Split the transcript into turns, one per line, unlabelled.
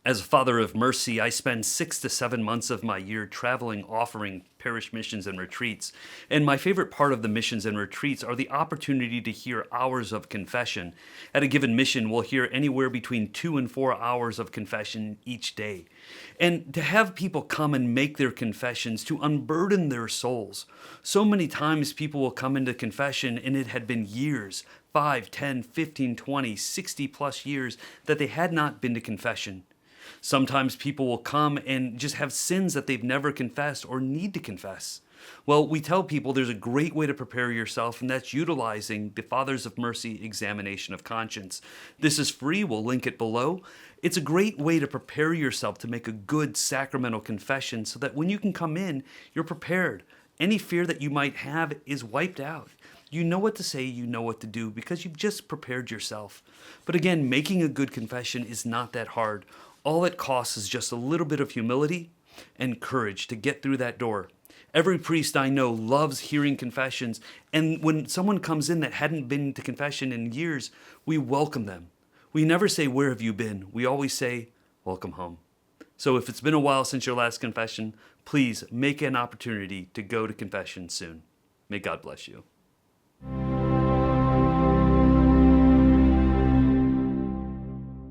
As a father of mercy, I spend 6 to 7 months of my year traveling, offering parish missions and retreats. And my favorite part of the missions and retreats are the opportunity to hear hours of confession. At a given mission, we'll hear anywhere between 2 and 4 hours of confession each day. And to have people come and make their confessions, to unburden their souls. So many times people will come into confession and it had been years, 5, 10, 15, 20, 60 plus years that they had not been to confession. Sometimes people will come and just have sins that they've never confessed or need to confess. Well, we tell people there's a great way to prepare yourself, and that's utilizing the Fathers of Mercy examination of conscience. This is free. We'll link it below. It's a great way to prepare yourself to make a good sacramental confession so that when you can come in, you're prepared. Any fear that you might have is wiped out. You know what to say, you know what to do, because you've just prepared yourself. But again, making a good confession is not that hard. All it costs is just a little bit of humility and courage to get through that door. Every priest I know loves hearing confessions, and when someone comes in that hadn't been to confession in years, we welcome them. We never say, "Where have you been?" We always say, "Welcome home." So if it's been a while since your last confession, please make an opportunity to go to confession soon. May God bless you.